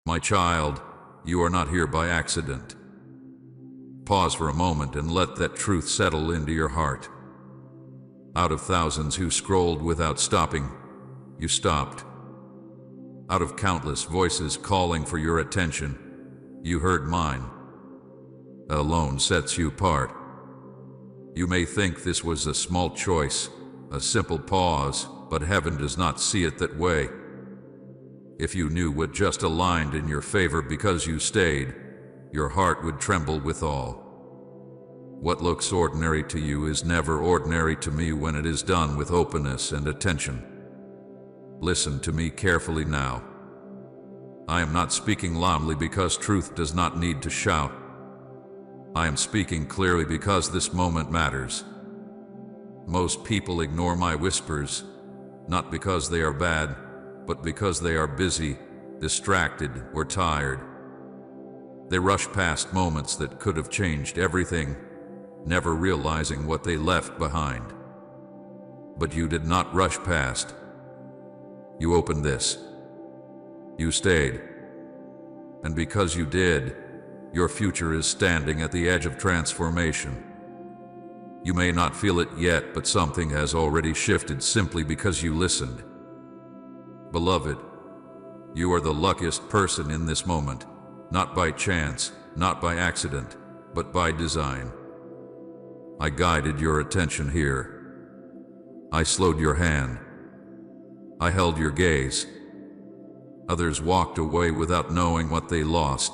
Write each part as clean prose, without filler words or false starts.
My child, you are not here by accident. Pause for a moment and let that truth settle into your heart. Out of thousands who scrolled without stopping, you stopped. Out of countless voices calling for your attention, you heard mine. Alone sets you apart. You may think this was a small choice, a simple pause, but heaven does not see it that way. If you knew what just aligned in your favor because you stayed, your heart would tremble with awe. What looks ordinary to you is never ordinary to me when it is done with openness and attention. Listen to me carefully now. I am not speaking loudly because truth does not need to shout. I am speaking clearly because this moment matters. Most people ignore my whispers, not because they are bad, but because they are busy, distracted, or tired. They rush past moments that could have changed everything, never realizing what they left behind. But you did not rush past. You opened this. You stayed. And because you did, your future is standing at the edge of transformation. You may not feel it yet, but something has already shifted simply because you listened. Beloved, you are the luckiest person in this moment, not by chance, not by accident, but by design. I guided your attention here. I slowed your hand. I held your gaze. Others walked away without knowing what they lost,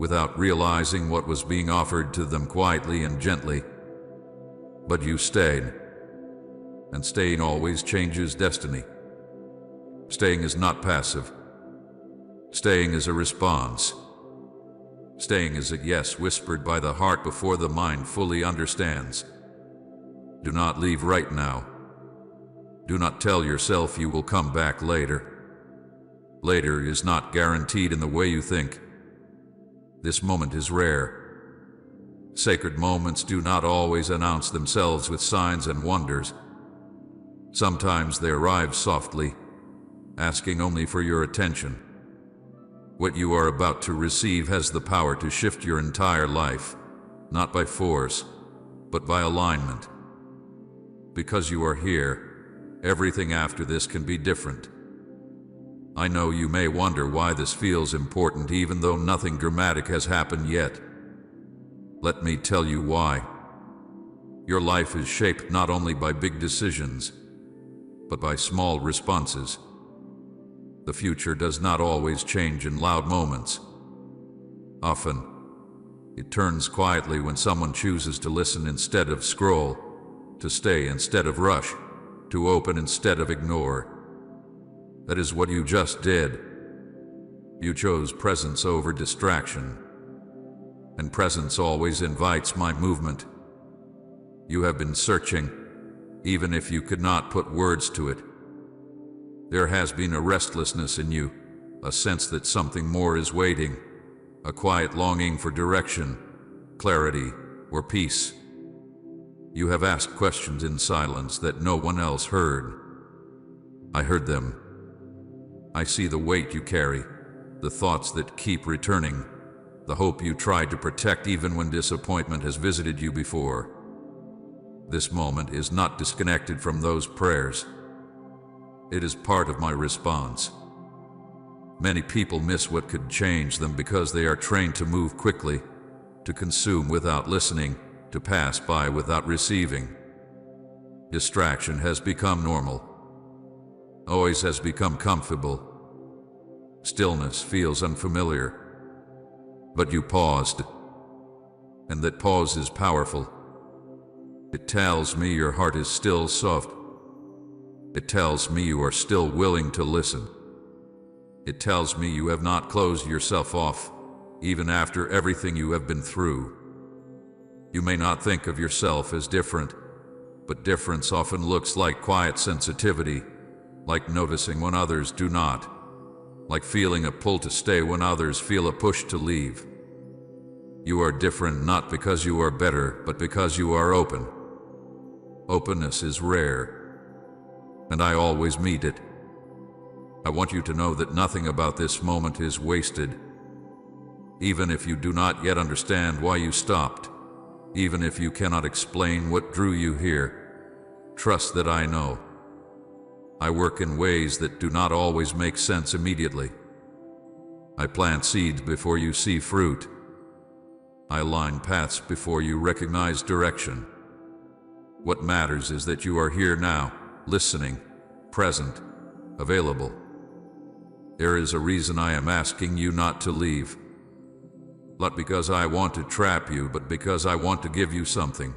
without realizing what was being offered to them quietly and gently. But you stayed, and staying always changes destiny. Staying is not passive. Staying is a response. Staying is a yes whispered by the heart before the mind fully understands. Do not leave right now. Do not tell yourself you will come back later. Later is not guaranteed in the way you think. This moment is rare. Sacred moments do not always announce themselves with signs and wonders. Sometimes they arrive softly, asking only for your attention. What you are about to receive has the power to shift your entire life, not by force, but by alignment. Because you are here, everything after this can be different. I know you may wonder why this feels important even though nothing dramatic has happened yet. Let me tell you why. Your life is shaped not only by big decisions, but by small responses. The future does not always change in loud moments. Often, it turns quietly when someone chooses to listen instead of scroll, to stay instead of rush, to open instead of ignore. That is what you just did. You chose presence over distraction. And presence always invites my movement. You have been searching, even if you could not put words to it. There has been a restlessness in you, a sense that something more is waiting, a quiet longing for direction, clarity, or peace. You have asked questions in silence that no one else heard. I heard them. I see the weight you carry, the thoughts that keep returning, the hope you tried to protect even when disappointment has visited you before. This moment is not disconnected from those prayers. It is part of my response. Many people miss what could change them because they are trained to move quickly, to consume without listening, to pass by without receiving. Distraction has become normal. Noise has become comfortable. Stillness feels unfamiliar. But you paused, and that pause is powerful. It tells me your heart is still soft. It tells me you are still willing to listen. It tells me you have not closed yourself off, even after everything you have been through. You may not think of yourself as different, but difference often looks like quiet sensitivity, like noticing when others do not, like feeling a pull to stay when others feel a push to leave. You are different not because you are better, but because you are open. Openness is rare, and I always meet it. I want you to know that nothing about this moment is wasted. Even if you do not yet understand why you stopped, even if you cannot explain what drew you here, trust that I know. I work in ways that do not always make sense immediately. I plant seeds before you see fruit. I align paths before you recognize direction. What matters is that you are here now, listening, present, available. There is a reason I am asking you not to leave. Not because I want to trap you, but because I want to give you something.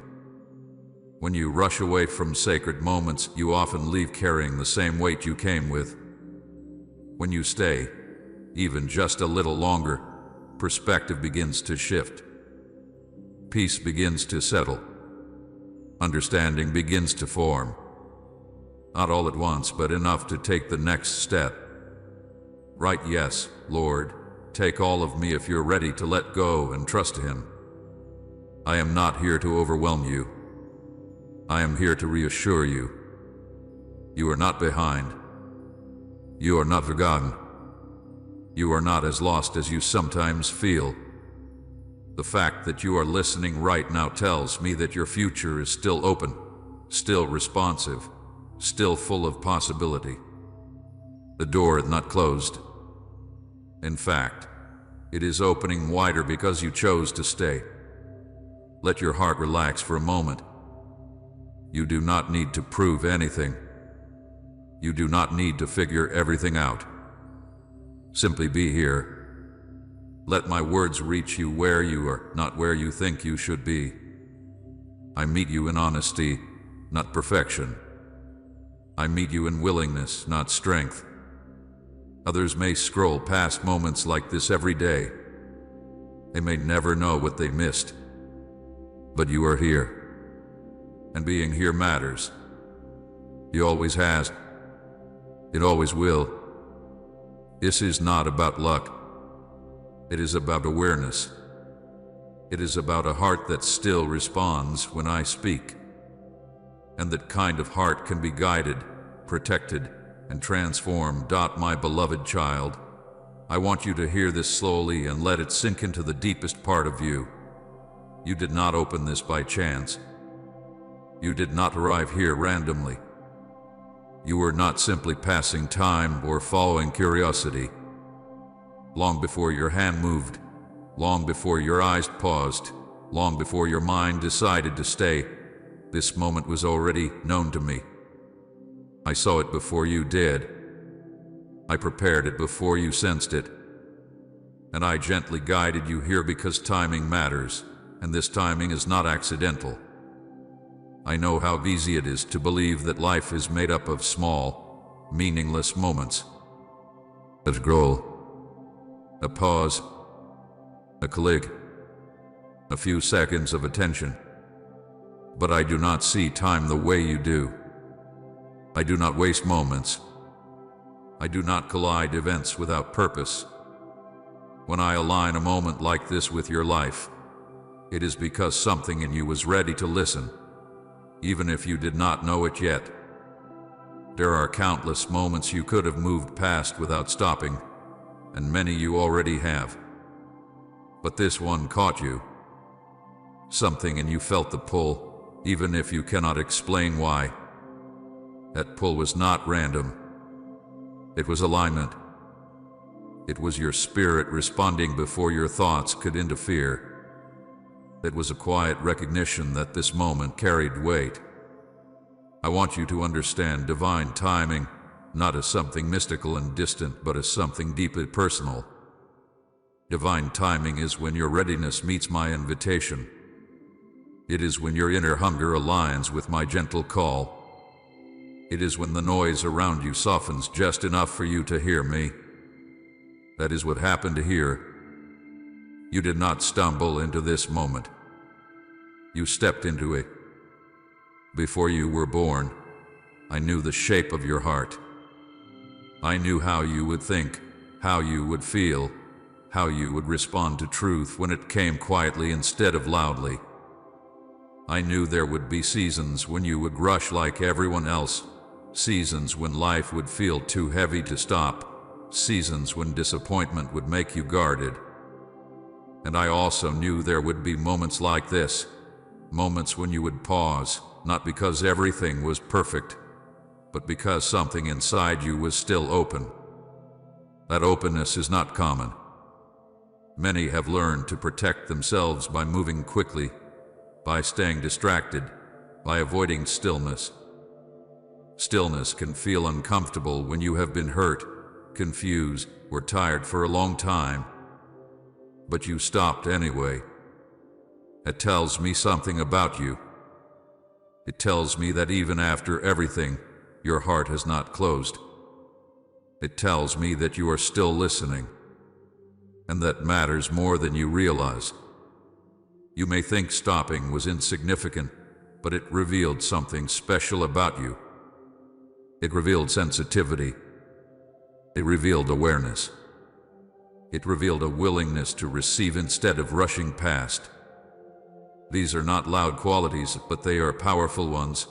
When you rush away from sacred moments, you often leave carrying the same weight you came with. When you stay, even just a little longer, perspective begins to shift. Peace begins to settle. Understanding begins to form. Not all at once, but enough to take the next step. Right, yes, Lord, take all of me if you're ready to let go and trust Him. I am not here to overwhelm you. I am here to reassure you. You are not behind. You are not forgotten. You are not as lost as you sometimes feel. The fact that you are listening right now tells me that your future is still open, still responsive, still full of possibility. The door is not closed. In fact, it is opening wider because you chose to stay. Let your heart relax for a moment. You do not need to prove anything. You do not need to figure everything out. Simply be here. Let my words reach you where you are, not where you think you should be. I meet you in honesty, not perfection. I meet you in willingness, not strength. Others may scroll past moments like this every day. They may never know what they missed. But you are here. And being here matters. It always has. It always will. This is not about luck. It is about awareness. It is about a heart that still responds when I speak. And that kind of heart can be guided, protected, and transformed. My beloved child, I want you to hear this slowly and let it sink into the deepest part of you. You did not open this by chance. You did not arrive here randomly. You were not simply passing time or following curiosity. Long before your hand moved, long before your eyes paused, long before your mind decided to stay, this moment was already known to me. I saw it before you did. I prepared it before you sensed it. And I gently guided you here because timing matters, and this timing is not accidental. I know how easy it is to believe that life is made up of small, meaningless moments. A scroll, a pause, a click, a few seconds of attention. But I do not see time the way you do. I do not waste moments. I do not collide events without purpose. When I align a moment like this with your life, it is because something in you was ready to listen, even if you did not know it yet. There are countless moments you could have moved past without stopping, and many you already have. But this one caught you. Something in you felt the pull, even if you cannot explain why. That pull was not random. It was alignment. It was your spirit responding before your thoughts could interfere. It was a quiet recognition that this moment carried weight. I want you to understand divine timing, not as something mystical and distant, but as something deeply personal. Divine timing is when your readiness meets my invitation. It is when your inner hunger aligns with my gentle call. It is when the noise around you softens just enough for you to hear me. That is what happened here. You did not stumble into this moment. You stepped into it. Before you were born, I knew the shape of your heart. I knew how you would think, how you would feel, how you would respond to truth when it came quietly instead of loudly. I knew there would be seasons when you would rush like everyone else, seasons when life would feel too heavy to stop, seasons when disappointment would make you guarded. And I also knew there would be moments like this, moments when you would pause, not because everything was perfect, but because something inside you was still open. That openness is not common. Many have learned to protect themselves by moving quickly, by staying distracted, by avoiding stillness. Stillness can feel uncomfortable when you have been hurt, confused, or tired for a long time. But you stopped anyway. It tells me something about you. It tells me that even after everything, your heart has not closed. It tells me that you are still listening, and that matters more than you realize. You may think stopping was insignificant, but it revealed something special about you. It revealed sensitivity. It revealed awareness. It revealed a willingness to receive instead of rushing past. These are not loud qualities, but they are powerful ones.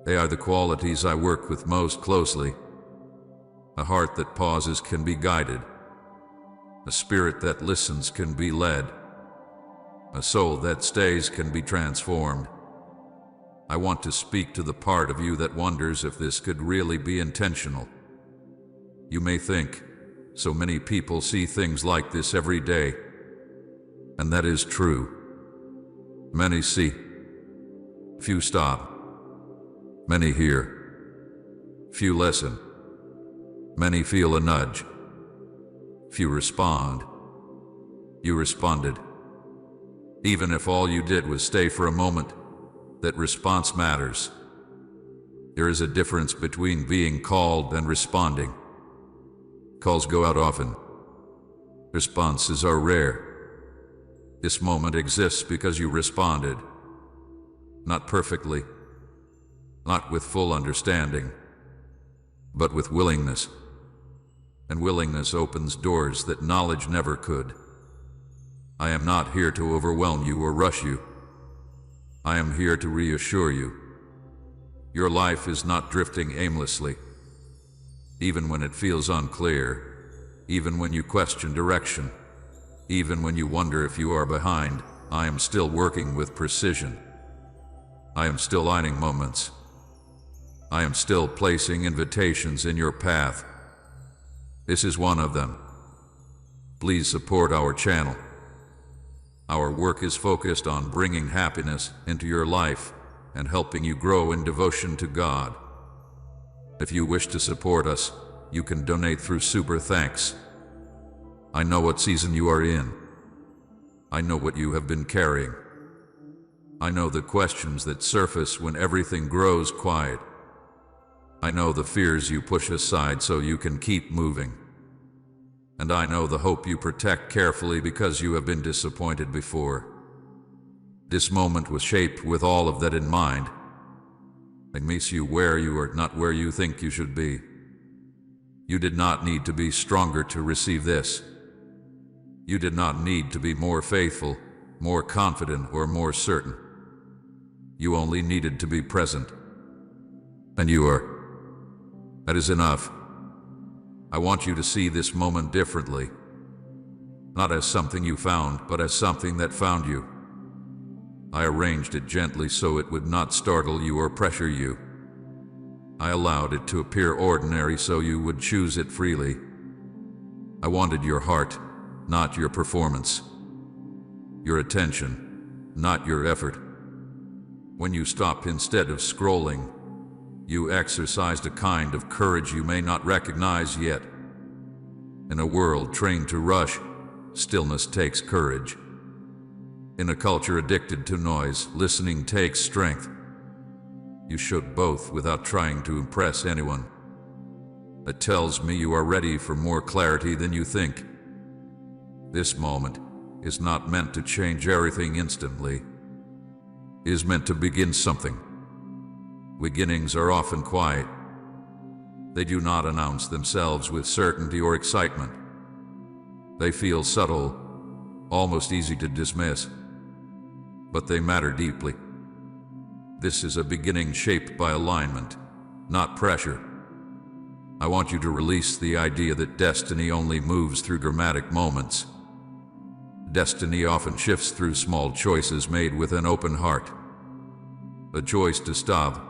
They are the qualities I work with most closely. A heart that pauses can be guided. A spirit that listens can be led. A soul that stays can be transformed. I want to speak to the part of you that wonders if this could really be intentional. You may think, so many people see things like this every day. And that is true. Many see. Few stop. Many hear. Few listen. Many feel a nudge. Few respond. You responded. Even if all you did was stay for a moment, that response matters. There is a difference between being called and responding. Calls go out often. Responses are rare. This moment exists because you responded. Not perfectly, not with full understanding, but with willingness. And willingness opens doors that knowledge never could. I am not here to overwhelm you or rush you. I am here to reassure you. Your life is not drifting aimlessly. Even when it feels unclear, even when you question direction, even when you wonder if you are behind, I am still working with precision. I am still lining moments. I am still placing invitations in your path. This is one of them. Please support our channel. Our work is focused on bringing happiness into your life and helping you grow in devotion to God. If you wish to support us, you can donate through Super Thanks. I know what season you are in. I know what you have been carrying. I know the questions that surface when everything grows quiet. I know the fears you push aside so you can keep moving. And I know the hope you protect carefully because you have been disappointed before. This moment was shaped with all of that in mind. It meets you where you are, not where you think you should be. You did not need to be stronger to receive this. You did not need to be more faithful, more confident, or more certain. You only needed to be present. And you are. That is enough. I want you to see this moment differently. Not as something you found, but as something that found you. I arranged it gently so it would not startle you or pressure you. I allowed it to appear ordinary so you would choose it freely. I wanted your heart, not your performance. Your attention, not your effort. When you stopped instead of scrolling, you exercised a kind of courage you may not recognize yet. In a world trained to rush, stillness takes courage. In a culture addicted to noise, listening takes strength. You shook both without trying to impress anyone. It tells me you are ready for more clarity than you think. This moment is not meant to change everything instantly. It is meant to begin something. Beginnings are often quiet. They do not announce themselves with certainty or excitement. They feel subtle, almost easy to dismiss, but they matter deeply. This is a beginning shaped by alignment, not pressure. I want you to release the idea that destiny only moves through dramatic moments. Destiny often shifts through small choices made with an open heart. A choice to stop,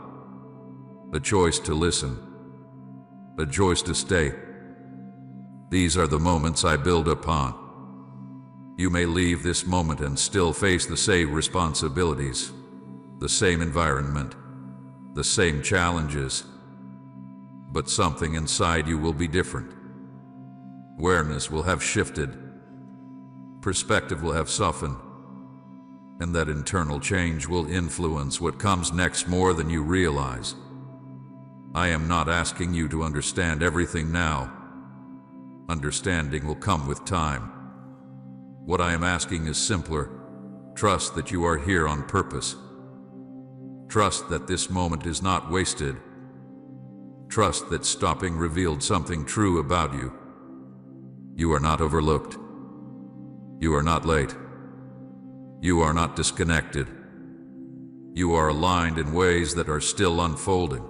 a choice to listen, a choice to stay. These are the moments I build upon. You may leave this moment and still face the same responsibilities, the same environment, the same challenges, but something inside you will be different. Awareness will have shifted, perspective will have softened, and that internal change will influence what comes next more than you realize. I am not asking you to understand everything now. Understanding will come with time. What I am asking is simpler. Trust that you are here on purpose. Trust that this moment is not wasted. Trust that stopping revealed something true about you. You are not overlooked. You are not late. You are not disconnected. You are aligned in ways that are still unfolding.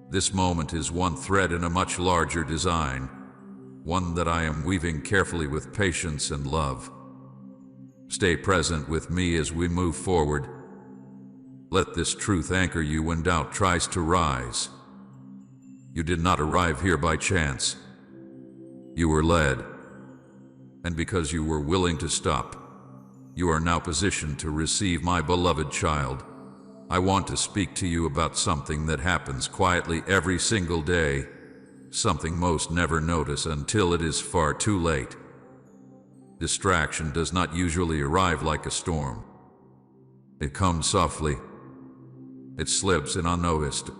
This moment is one thread in a much larger design, one that I am weaving carefully with patience and love. Stay present with me as we move forward. Let this truth anchor you when doubt tries to rise. You did not arrive here by chance. You were led. And because you were willing to stop, you are now positioned to receive my beloved child. I want to speak to you about something that happens quietly every single day, something most never notice until it is far too late. Distraction does not usually arrive like a storm. It comes softly. It slips in unnoticed.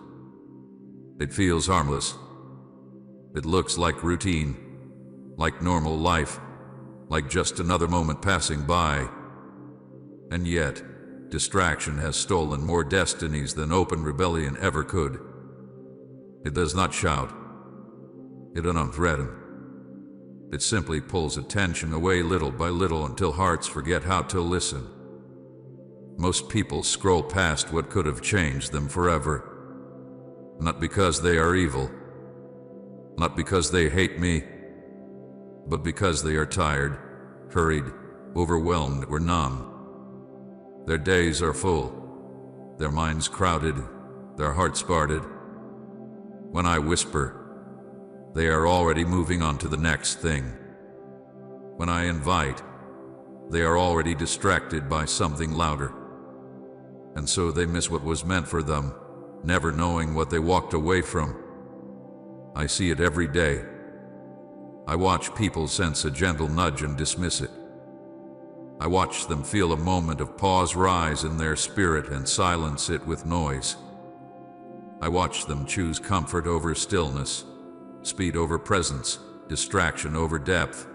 It feels harmless. It looks like routine, like normal life, like just another moment passing by. And yet, distraction has stolen more destinies than open rebellion ever could. It does not shout. It does not threaten. It simply pulls attention away little by little until hearts forget how to listen. Most people scroll past what could have changed them forever. Not because they are evil, not because they hate me, but because they are tired, hurried, overwhelmed, or numb. Their days are full, their minds crowded, their hearts guarded. When I whisper, they are already moving on to the next thing. When I invite, they are already distracted by something louder. And so they miss what was meant for them, never knowing what they walked away from. I see it every day. I watch people sense a gentle nudge and dismiss it. I watch them feel a moment of pause rise in their spirit and silence it with noise. I watch them choose comfort over stillness, speed over presence, distraction over depth.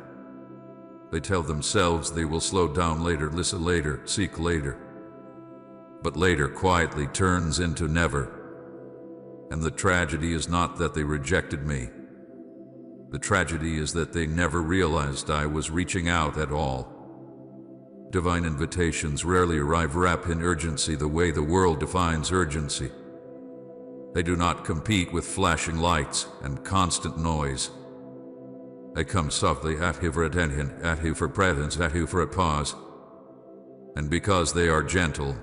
They tell themselves they will slow down later, listen later, seek later. But later quietly turns into never. And the tragedy is not that they rejected me. The tragedy is that they never realized I was reaching out at all. Divine invitations rarely arrive wrapped in urgency the way the world defines urgency. They do not compete with flashing lights and constant noise. They come softly at you for attention, at you for presence, at you for a pause. And because they are gentle,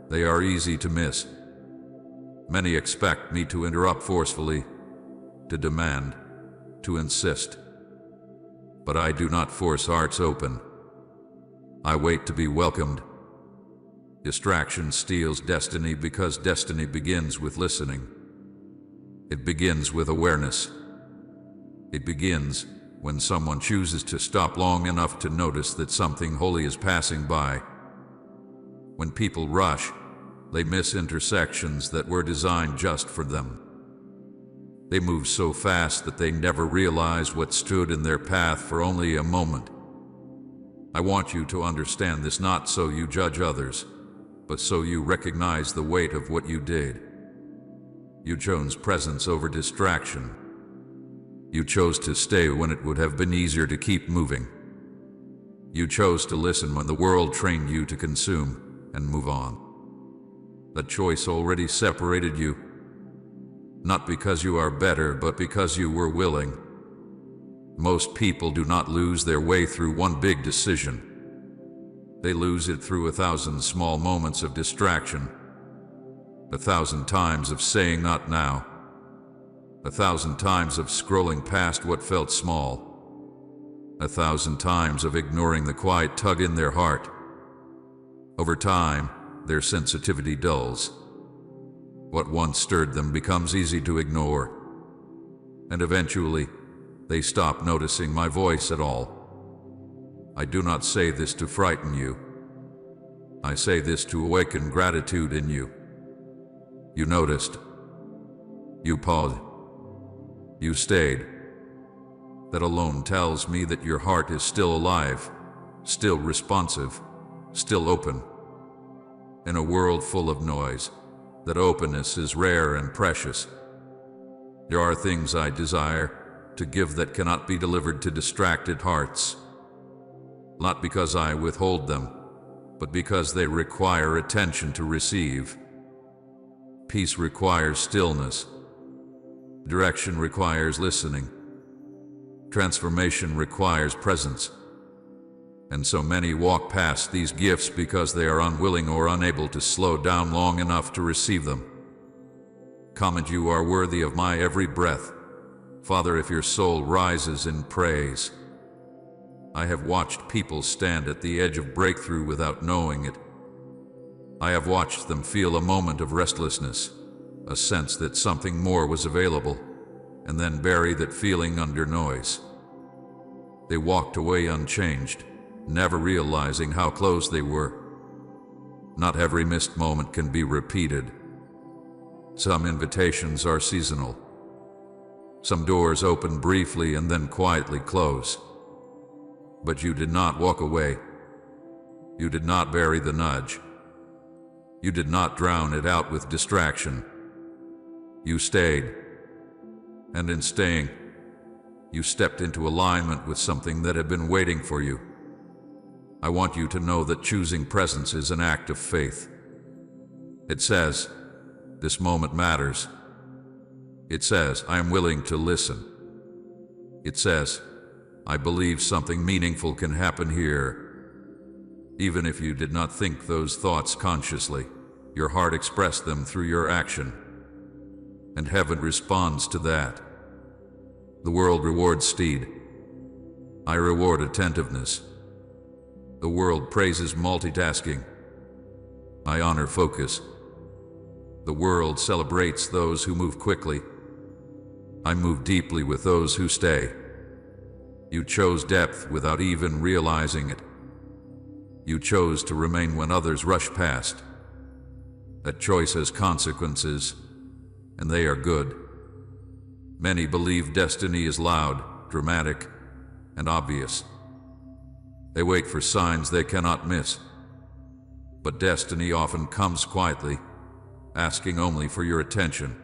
they are easy to miss. Many expect me to interrupt forcefully, to demand, to insist. But I do not force hearts open. I wait to be welcomed. Distraction steals destiny because destiny begins with listening. It begins with awareness. It begins when someone chooses to stop long enough to notice that something holy is passing by. When people rush, they miss intersections that were designed just for them. They move so fast that they never realize what stood in their path for only a moment. I want you to understand this not so you judge others, but so you recognize the weight of what you did. You chose presence over distraction. You chose to stay when it would have been easier to keep moving. You chose to listen when the world trained you to consume and move on. That choice already separated you. Not because you are better, but because you were willing. Most people do not lose their way through one big decision. They lose it through 1,000 small moments of distraction, 1,000 times of saying not now, 1,000 times of scrolling past what felt small, 1,000 times of ignoring the quiet tug in their heart. Over time, their sensitivity dulls. What once stirred them becomes easy to ignore, and eventually, they stop noticing my voice at all. I do not say this to frighten you. I say this to awaken gratitude in you. You noticed. You paused. You stayed. That alone tells me that your heart is still alive, still responsive, still open. In a world full of noise, that openness is rare and precious. There are things I desire to give that cannot be delivered to distracted hearts. Not because I withhold them, but because they require attention to receive. Peace requires stillness. Direction requires listening. Transformation requires presence. And so many walk past these gifts because they are unwilling or unable to slow down long enough to receive them. Comment, you are worthy of my every breath. Father, if your soul rises in praise. I have watched people stand at the edge of breakthrough without knowing it. I have watched them feel a moment of restlessness, a sense that something more was available, and then bury that feeling under noise. They walked away unchanged, never realizing how close they were. Not every missed moment can be repeated. Some invitations are seasonal. Some doors open briefly and then quietly close. But you did not walk away. You did not bury the nudge. You did not drown it out with distraction. You stayed. And in staying, you stepped into alignment with something that had been waiting for you. I want you to know that choosing presence is an act of faith. It says, this moment matters. It says, I am willing to listen. It says, I believe something meaningful can happen here. Even if you did not think those thoughts consciously, your heart expressed them through your action. And heaven responds to that. The world rewards speed. I reward attentiveness. The world praises multitasking. I honor focus. The world celebrates those who move quickly. I move deeply with those who stay. You chose depth without even realizing it. You chose to remain when others rush past. That choice has consequences, and they are good. Many believe destiny is loud, dramatic, and obvious. They wait for signs they cannot miss. But destiny often comes quietly, asking only for your attention.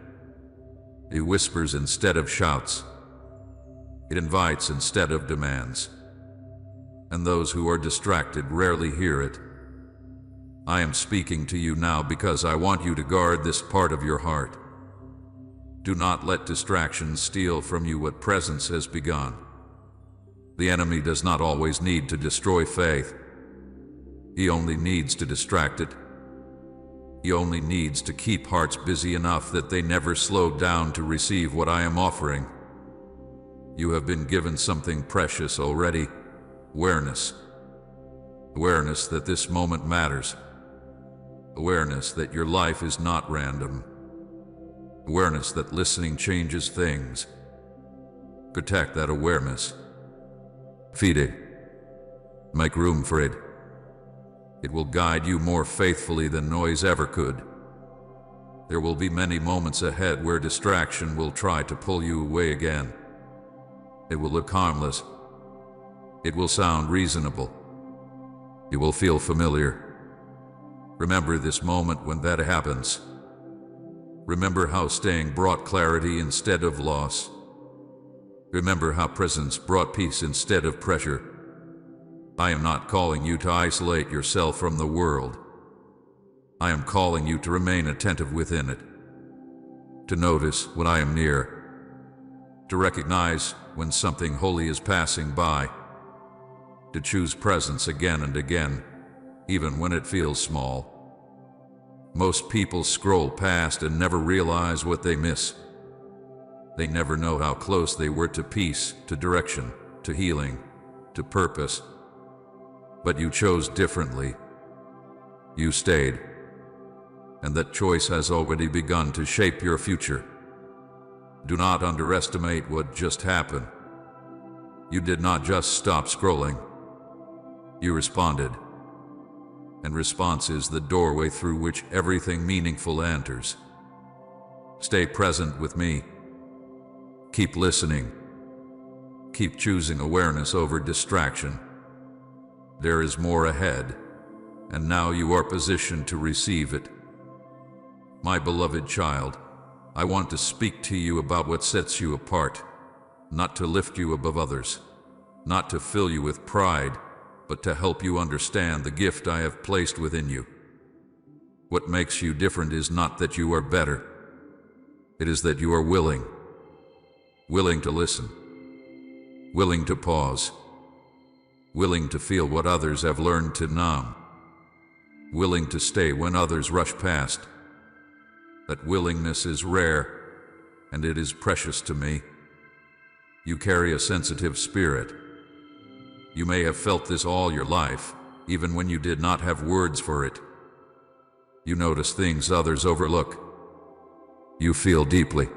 It whispers instead of shouts. It invites instead of demands. And those who are distracted rarely hear it. I am speaking to you now because I want you to guard this part of your heart. Do not let distractions steal from you what presence has begun. The enemy does not always need to destroy faith. He only needs to distract it. He only needs to keep hearts busy enough that they never slow down to receive what I am offering. You have been given something precious already. Awareness. Awareness that this moment matters. Awareness that your life is not random. Awareness that listening changes things. Protect that awareness. Feed it. Make room for it. It will guide you more faithfully than noise ever could. There will be many moments ahead where distraction will try to pull you away again. It will look harmless. It will sound reasonable. You will feel familiar. Remember this moment when that happens. Remember how staying brought clarity instead of loss. Remember how presence brought peace instead of pressure. I am not calling you to isolate yourself from the world. I am calling you to remain attentive within it. to notice when I am near, to recognize when something holy is passing by, to choose presence again and again, even when it feels small. Most people scroll past and never realize what they miss. They never know how close they were to peace, to direction, to healing, to purpose. But you chose differently. You stayed. And that choice has already begun to shape your future. Do not underestimate what just happened. You did not just stop scrolling. You responded. And response is the doorway through which everything meaningful enters. Stay present with me. Keep listening. Keep choosing awareness over distraction. There is more ahead, and now you are positioned to receive it. My beloved child, I want to speak to you about what sets you apart, not to lift you above others, not to fill you with pride, but to help you understand the gift I have placed within you. What makes you different is not that you are better. It is that you are willing to listen, willing to pause, willing to feel what others have learned to numb, willing to stay when others rush past. That willingness is rare, and it is precious to me. You carry a sensitive spirit. You may have felt this all your life, even when you did not have words for it. You notice things others overlook. You feel deeply.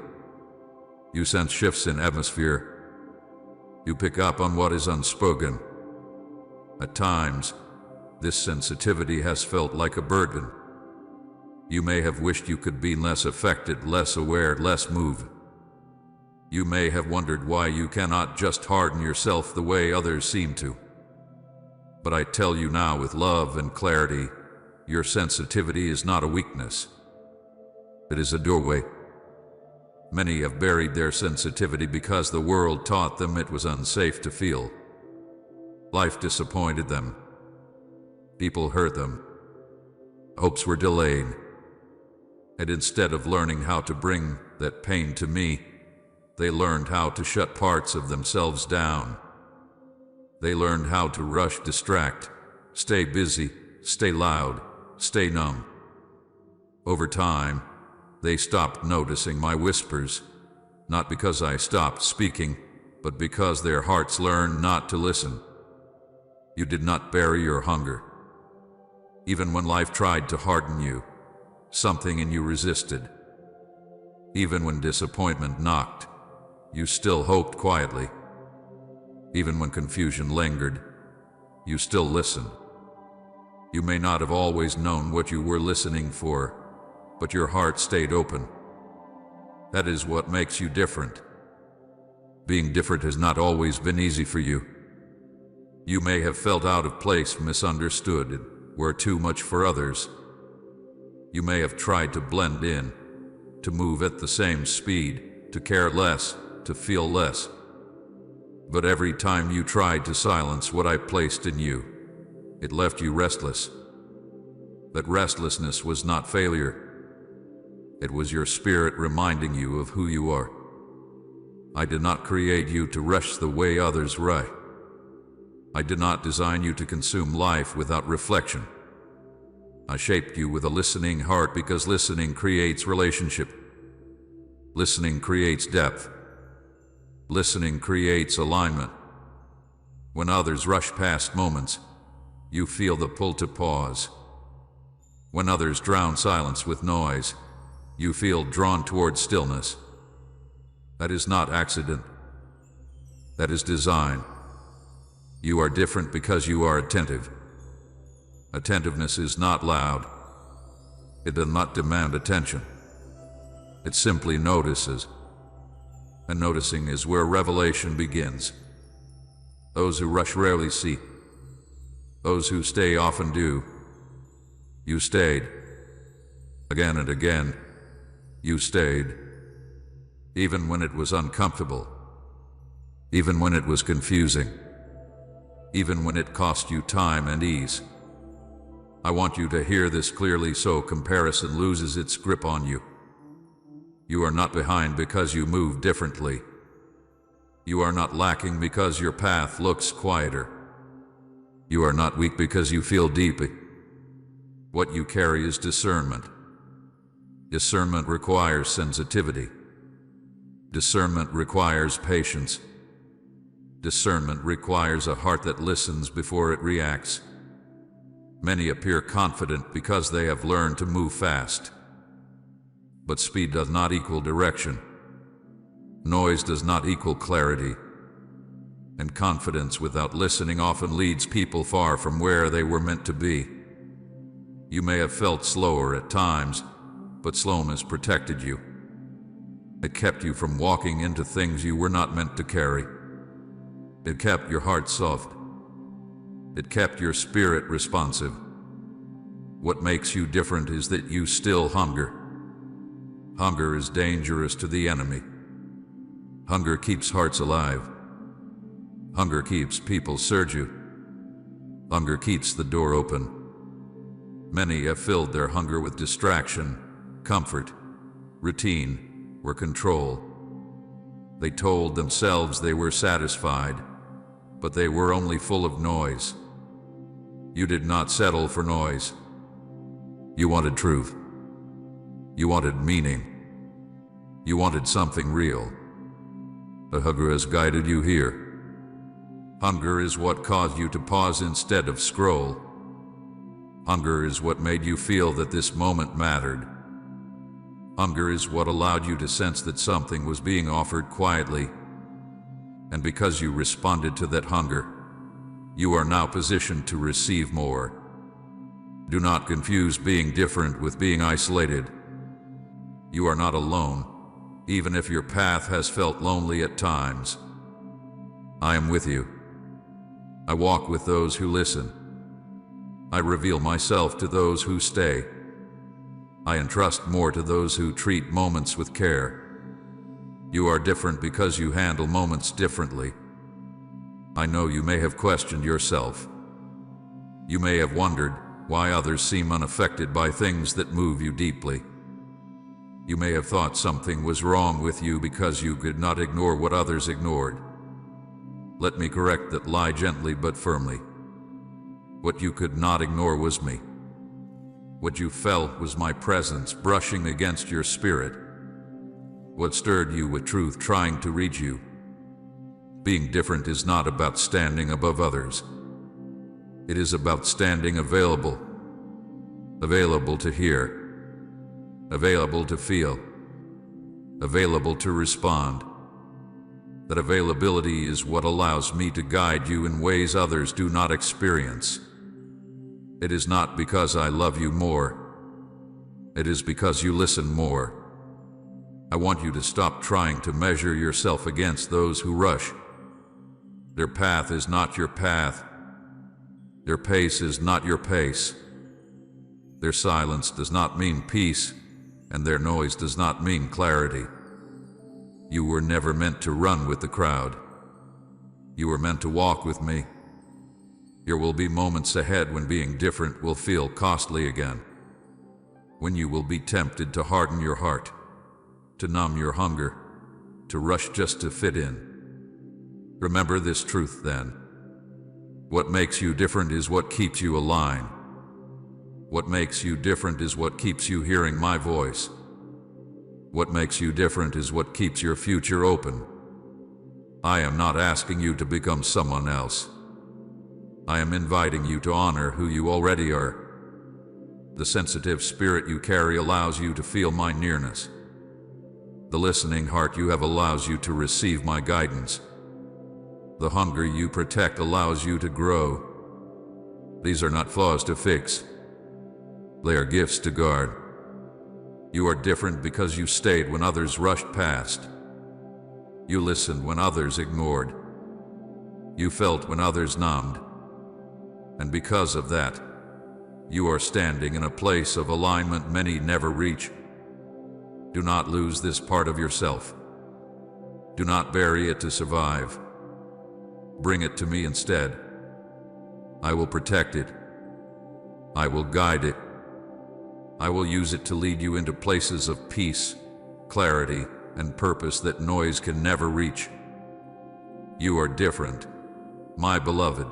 You sense shifts in atmosphere. You pick up on what is unspoken. At times, this sensitivity has felt like a burden. You may have wished you could be less affected, less aware, less moved. You may have wondered why you cannot just harden yourself the way others seem to. But I tell you now with love and clarity, your sensitivity is not a weakness. It is a doorway. Many have buried their sensitivity because the world taught them it was unsafe to feel. Life disappointed them. People hurt them. Hopes were delayed. And instead of learning how to bring that pain to me, they learned how to shut parts of themselves down. They learned how to rush, distract, stay busy, stay loud, stay numb. Over time, they stopped noticing my whispers, not because I stopped speaking, but because their hearts learned not to listen. You did not bury your hunger. Even when life tried to harden you, something in you resisted. Even when disappointment knocked, you still hoped quietly. Even when confusion lingered, you still listened. You may not have always known what you were listening for, but your heart stayed open. That is what makes you different. Being different has not always been easy for you. You may have felt out of place, misunderstood, and were too much for others. You may have tried to blend in, to move at the same speed, to care less, to feel less. But every time you tried to silence what I placed in you, it left you restless. That restlessness was not failure. It was your spirit reminding you of who you are. I did not create you to rush the way others rush. I did not design you to consume life without reflection. I shaped you with a listening heart because listening creates relationship. Listening creates depth. Listening creates alignment. When others rush past moments, you feel the pull to pause. When others drown silence with noise, you feel drawn toward stillness. That is not accident. That is design. You are different because you are attentive. Attentiveness is not loud. It does not demand attention. It simply notices. And noticing is where revelation begins. Those who rush rarely see. Those who stay often do. You stayed. Again and again, you stayed. Even when it was uncomfortable. Even when it was confusing. Even when it cost you time and ease. I want you to hear this clearly so comparison loses its grip on you. You are not behind because you move differently. You are not lacking because your path looks quieter. You are not weak because you feel deep. What you carry is discernment. Discernment requires sensitivity. Discernment requires patience. Discernment requires a heart that listens before it reacts. Many appear confident because they have learned to move fast. But speed does not equal direction. Noise does not equal clarity. And confidence without listening often leads people far from where they were meant to be. You may have felt slower at times, but slowness protected you. It kept you from walking into things you were not meant to carry. It kept your heart soft. It kept your spirit responsive. What makes you different is that you still hunger. Hunger is dangerous to the enemy. Hunger keeps hearts alive. Hunger keeps people surging. Hunger keeps the door open. Many have filled their hunger with distraction, comfort, routine, or control. They told themselves they were satisfied, but they were only full of noise. You did not settle for noise. You wanted truth. You wanted meaning. You wanted something real. The hunger has guided you here. Hunger is what caused you to pause instead of scroll. Hunger is what made you feel that this moment mattered. Hunger is what allowed you to sense that something was being offered quietly. And because you responded to that hunger, you are now positioned to receive more. Do not confuse being different with being isolated. You are not alone, even if your path has felt lonely at times. I am with you. I walk with those who listen. I reveal myself to those who stay. I entrust more to those who treat moments with care. You are different because you handle moments differently. I know you may have questioned yourself. You may have wondered why others seem unaffected by things that move you deeply. You may have thought something was wrong with you because you could not ignore what others ignored. Let me correct that lie gently but firmly. What you could not ignore was me. What you felt was my presence brushing against your spirit. What stirred you with truth trying to reach you. Being different is not about standing above others. It is about standing available. Available to hear. Available to feel. Available to respond. That availability is what allows me to guide you in ways others do not experience. It is not because I love you more. It is because you listen more. I want you to stop trying to measure yourself against those who rush. Their path is not your path. Their pace is not your pace. Their silence does not mean peace, and their noise does not mean clarity. You were never meant to run with the crowd. You were meant to walk with me. There will be moments ahead when being different will feel costly again. When you will be tempted to harden your heart, to numb your hunger, to rush just to fit in. Remember this truth then. What makes you different is what keeps you aligned. What makes you different is what keeps you hearing my voice. What makes you different is what keeps your future open. I am not asking you to become someone else. I am inviting you to honor who you already are. The sensitive spirit you carry allows you to feel my nearness. The listening heart you have allows you to receive my guidance. The hunger you protect allows you to grow. These are not flaws to fix. They are gifts to guard. You are different because you stayed when others rushed past. You listened when others ignored. You felt when others numbed. And because of that, you are standing in a place of alignment many never reach. Do not lose this part of yourself. Do not bury it to survive. Bring it to me instead. I will protect it. I will guide it. I will use it to lead you into places of peace, clarity, and purpose that noise can never reach. You are different, my beloved,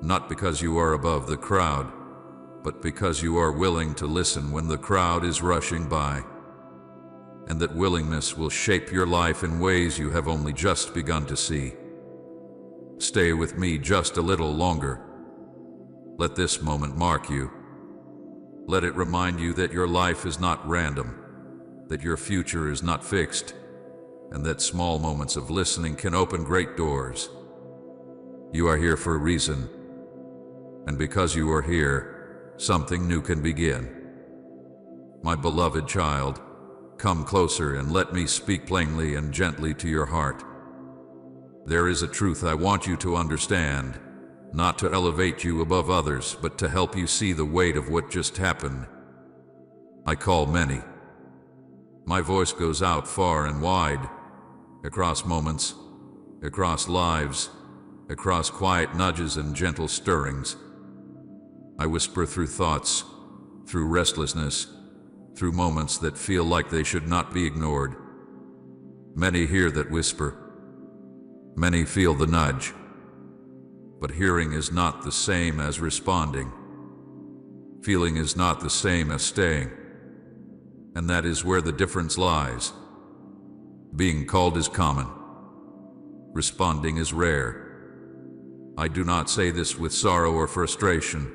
not because you are above the crowd, but because you are willing to listen when the crowd is rushing by. And that willingness will shape your life in ways you have only just begun to see. Stay with me just a little longer. Let this moment mark you. Let it remind you that your life is not random, that your future is not fixed, and that small moments of listening can open great doors. You are here for a reason, and because you are here, something new can begin. My beloved child, come closer and let me speak plainly and gently to your heart. There is a truth I want you to understand, not to elevate you above others, but to help you see the weight of what just happened. I call many. My voice goes out far and wide, across moments, across lives, across quiet nudges and gentle stirrings. I whisper through thoughts, through restlessness, through moments that feel like they should not be ignored. Many hear that whisper. Many feel the nudge. But hearing is not the same as responding. Feeling is not the same as staying. And that is where the difference lies. Being called is common. Responding is rare. I do not say this with sorrow or frustration,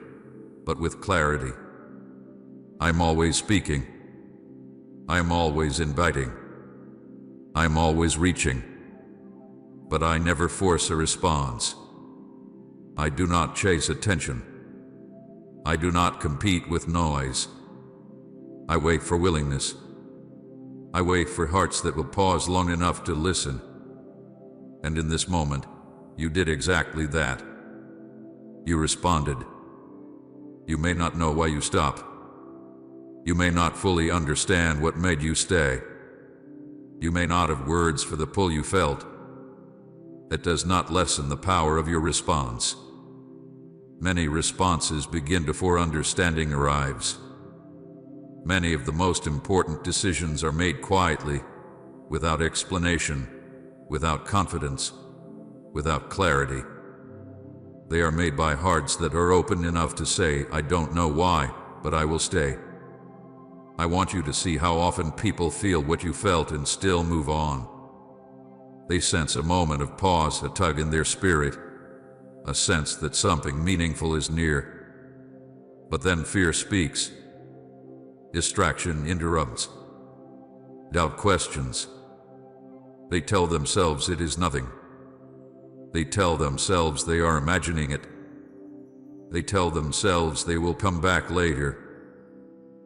but with clarity. I'm always speaking. I'm always inviting. I'm always reaching. But I never force a response. I do not chase attention. I do not compete with noise. I wait for willingness. I wait for hearts that will pause long enough to listen. And in this moment, you did exactly that. You responded. You may not know why you stopped. You may not fully understand what made you stay. You may not have words for the pull you felt. That does not lessen the power of your response. Many responses begin before understanding arrives. Many of the most important decisions are made quietly, without explanation, without confidence, without clarity. They are made by hearts that are open enough to say, I don't know why, but I will stay. I want you to see how often people feel what you felt and still move on. They sense a moment of pause, a tug in their spirit, a sense that something meaningful is near. But then fear speaks. Distraction interrupts. Doubt questions. They tell themselves it is nothing. They tell themselves they are imagining it. They tell themselves they will come back later.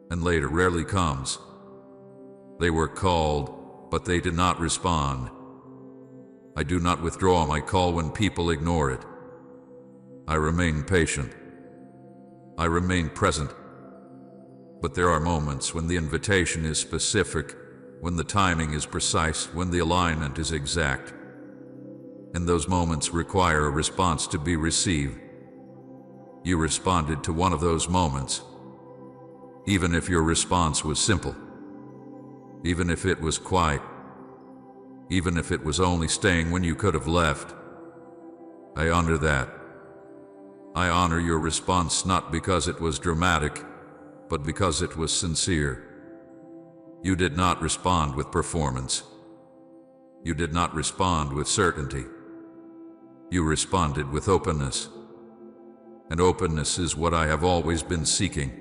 And later rarely comes. They were called, but they did not respond. I do not withdraw my call when people ignore it. I remain patient. I remain present. But there are moments when the invitation is specific, when the timing is precise, when the alignment is exact. And those moments require a response to be received. You responded to one of those moments. Even if your response was simple. Even if it was quiet. Even if it was only staying when you could have left. I honor that. I honor your response not because it was dramatic, but because it was sincere. You did not respond with performance. You did not respond with certainty. You responded with openness. And openness is what I have always been seeking.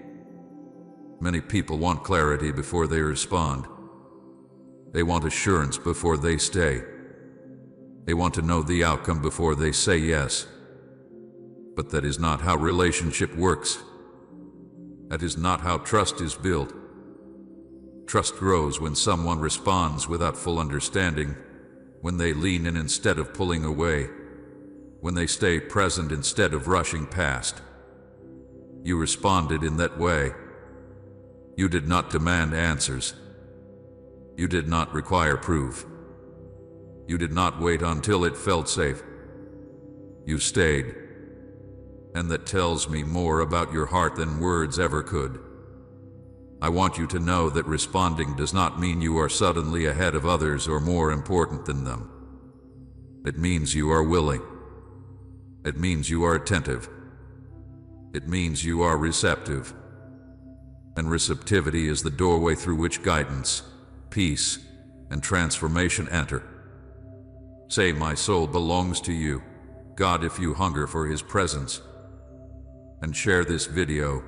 Many people want clarity before they respond. They want assurance before they stay. They want to know the outcome before they say yes. But that is not how relationship works. That is not how trust is built. Trust grows when someone responds without full understanding, when they lean in instead of pulling away, when they stay present instead of rushing past. You responded in that way. You did not demand answers. You did not require proof. You did not wait until it felt safe. You stayed. And that tells me more about your heart than words ever could. I want you to know that responding does not mean you are suddenly ahead of others or more important than them. It means you are willing. It means you are attentive. It means you are receptive. And receptivity is the doorway through which guidance, peace, and transformation enter. Say, my soul belongs to you, God, if you hunger for His presence. And share this video